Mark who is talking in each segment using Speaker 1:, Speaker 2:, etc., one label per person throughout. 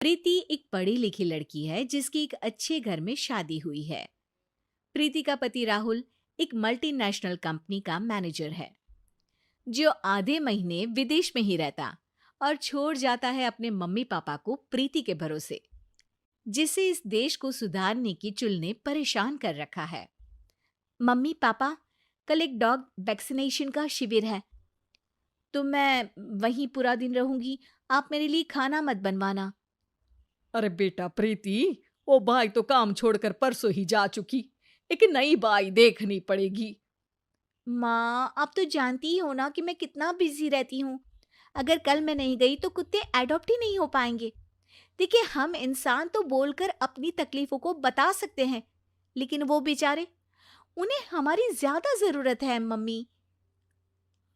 Speaker 1: प्रीति एक पढ़ी लिखी लड़की है जिसकी एक अच्छे घर में शादी हुई है। प्रीति का पति राहुल एक मल्टीनेशनल कंपनी का मैनेजर है जो आधे महीने विदेश में ही रहता और छोड़ जाता है अपने मम्मी पापा को प्रीति के भरोसे, जिसे इस देश को सुधारने की चुल ने परेशान कर रखा है। मम्मी पापा, कल एक डॉग वैक्सीनेशन का शिविर है तो मैं वहीं पूरा दिन रहूंगी। आप मेरे लिए खाना मत बनवाना।
Speaker 2: अरे बेटा प्रीति, वो बाई तो काम छोड़कर परसों ही जा चुकी। एक नई बाई देखनी पड़ेगी।
Speaker 1: माँ, आप तो जानती ही हो ना कि मैं कितना बिजी रहती हूँ। अगर कल मैं नहीं गई तो कुत्ते एडॉप्ट ही नहीं हो पाएंगे। देखिए, हम इंसान तो बोलकर अपनी तकलीफों को बता सकते हैं, लेकिन वो बेचारे, उन्हें हमारी ज्यादा जरूरत है मम्मी।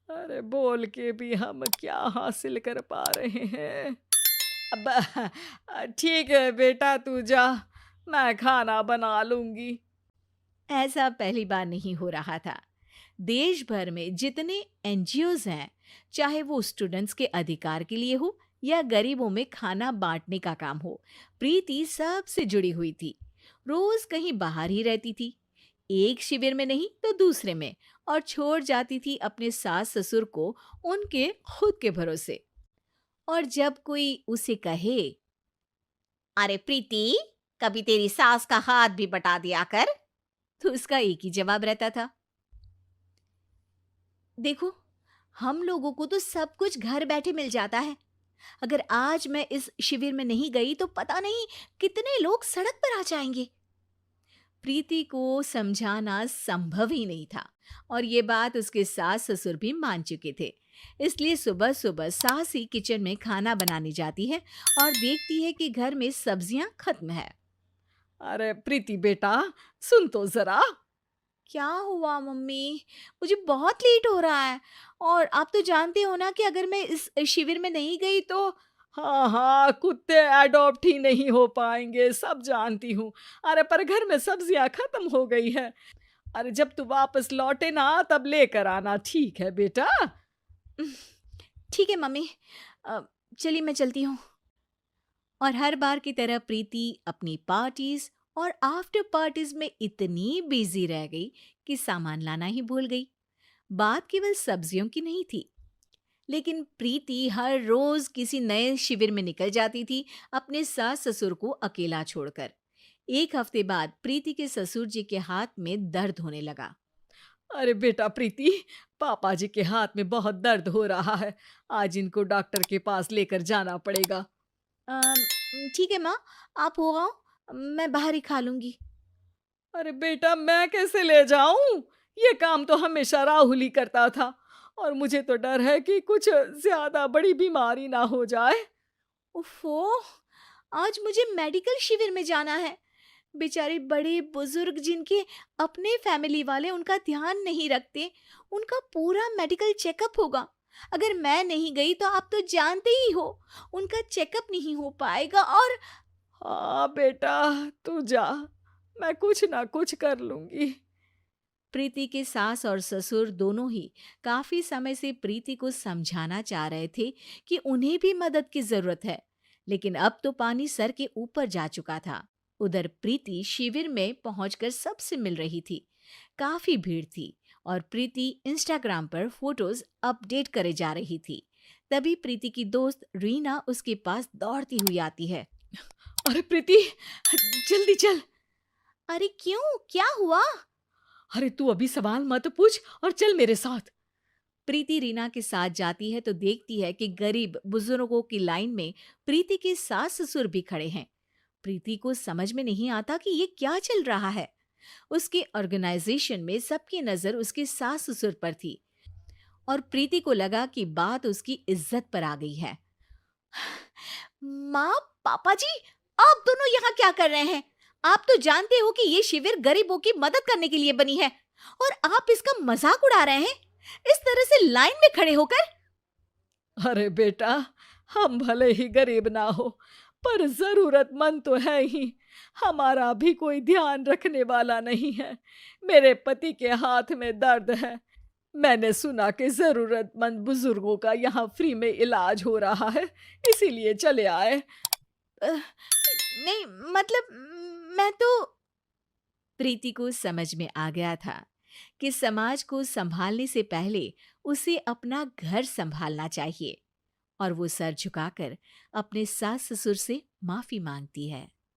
Speaker 2: अरे बोल के भी हम क्या हासिल कर पा रहे हैं। अब ठीक है बेटा, तू जा, मैं खाना बना लूंगी।
Speaker 1: ऐसा पहली बार नहीं हो रहा था। देश भर में जितने एनजीओज हैं, चाहे वो स्टूडेंट्स के अधिकार के लिए हो या गरीबों में खाना बांटने का काम हो, प्रीति सबसे जुड़ी हुई थी। रोज कहीं बाहर ही रहती थी, एक शिविर में नहीं तो दूसरे में, और छोड़ जाती थी अपने सास ससुर को उनके खुद के भरोसे। और जब कोई उसे कहे, अरे प्रीति, कभी तेरी सास का हाथ भी बटा दिया कर, तो उसका एक ही जवाब रहता था, देखो, हम लोगों को तो सब कुछ घर बैठे मिल जाता है। अगर आज मैं इस शिविर में नहीं गई तो पता नहीं कितने लोग सड़क पर आ जाएंगे। प्रीति को समझाना संभव ही नहीं था, और ये बात उसके सास ससुर भी मान चुके थे। इसलिए सुबह सुबह सास ही किचन में खाना बनाने जाती है और देखती है कि घर में सब्जियां खत्म है।
Speaker 2: अरे प्रीति बेटा, सुन तो जरा।
Speaker 1: क्या हुआ मम्मी? मुझे बहुत लेट हो रहा है, और आप तो जानते हो ना कि अगर मैं इस शिविर में नहीं गई तो।
Speaker 2: हाँ हाँ, कुत्ते एडॉप्ट ही नहीं हो पाएंगे, सब जानती हूँ। अरे पर घर में सब्जियां खत्म हो गई है। अरे जब तू वापस लौटे ना तब लेकर आना, ठीक है बेटा।
Speaker 1: ठीक है मम्मी, अ, चलिए मैं चलती हूँ। और हर बार की तरह प्रीति अपनी पार्टीज और आफ्टर पार्टीज में इतनी बिजी रह गई कि सामान लाना ही भूल गई। बात केवल सब्जियों की नहीं थी, लेकिन प्रीति हर रोज किसी नए शिविर में निकल जाती थी, अपने सास ससुर को अकेला छोड़कर। एक हफ्ते बाद प्रीति के ससुर जी के हाथ में दर्द होने लगा।
Speaker 2: अरे बेटा प्रीति, पापा जी के हाथ में बहुत दर्द हो रहा है। आज इनको डॉक्टर के पास लेकर जाना पड़ेगा।
Speaker 1: ठीक है माँ, आप हो आओ, मैं बाहर ही खा लूंगी।
Speaker 2: अरे बेटा, मैं कैसे ले जाऊं? ये काम तो हमेशा राहुल ही करता था, और मुझे तो डर है कि कुछ ज्यादा बड़ी बीमारी ना हो जाए।
Speaker 1: उफ़ो! आज मुझे मेडिकल शिविर में जाना है। बेचारे बड़े बुजुर्ग जिनके अपने फैमिली वाले उनका ध्यान नहीं रखते, उनका पूरा मेडिकल चेकअप होगा। अगर मैं नहीं गई तो आप तो जानते ही हो, उनका चेकअप नहीं हो पाएगा। और
Speaker 2: हाँ बेटा, तू जा, मैं कुछ ना कुछ कर लूंगी।
Speaker 1: प्रीति के सास और ससुर दोनों ही काफी समय से प्रीति को समझाना चाह रहे थे कि उन्हें भी मदद की जरूरत है, लेकिन अब तो पानी सर के ऊपर जा चुका था। उधर प्रीति शिविर में पहुंचकर सबसे मिल रही थी। काफी भीड़ थी और प्रीति इंस्टाग्राम पर फोटोज अपडेट करे जा रही थी। तभी प्रीति की दोस्त रीना उसके पास दौड़ती हुई आती है।
Speaker 2: अरे प्रीति, जल्दी चल।
Speaker 1: अरे क्यों, क्या हुआ?
Speaker 2: अरे तू अभी सवाल मत पूछ और चल मेरे साथ।
Speaker 1: प्रीति रीना के साथ जाती है तो देखती है कि गरीब बुजुर्गों की लाइन में प्रीति के सास ससुर भी खड़े हैं। प्रीति को समझ में नहीं आता कि ये क्या चल रहा है। उसके ऑर्गेनाइजेशन में सबकी नजर उसके सास ससुर पर थी, और प्रीति को लगा कि बात उसकी इज्जत पर आ गई है। माँ, पापा जी, आप दोनों यहाँ क्या कर रहे हैं? आप तो जानते हो कि ये शिविर गरीबों की मदद करने के लिए बनी है, और आप इसका मजाक उड़ा रहे हैं इस तरह से लाइन में खड़े होकर।
Speaker 2: अरे बेटा, हम भले ही गरीब ना हो, पर जरूरतमंद तो है ही। हमारा भी कोई ध्यान रखने वाला नहीं है। मेरे पति के हाथ में दर्द है। मैंने सुना कि जरूरतमंद बुजुर्गों का यहाँ फ्री में इलाज हो रहा है, इसीलिए चले आए।
Speaker 1: नहीं, मतलब मैं तो। प्रीति को समझ में आ गया था कि समाज को संभालने से पहले उसे अपना घर संभालना चाहिए, और वो सर झुकाकर अपने सास ससुर से माफी मांगती है।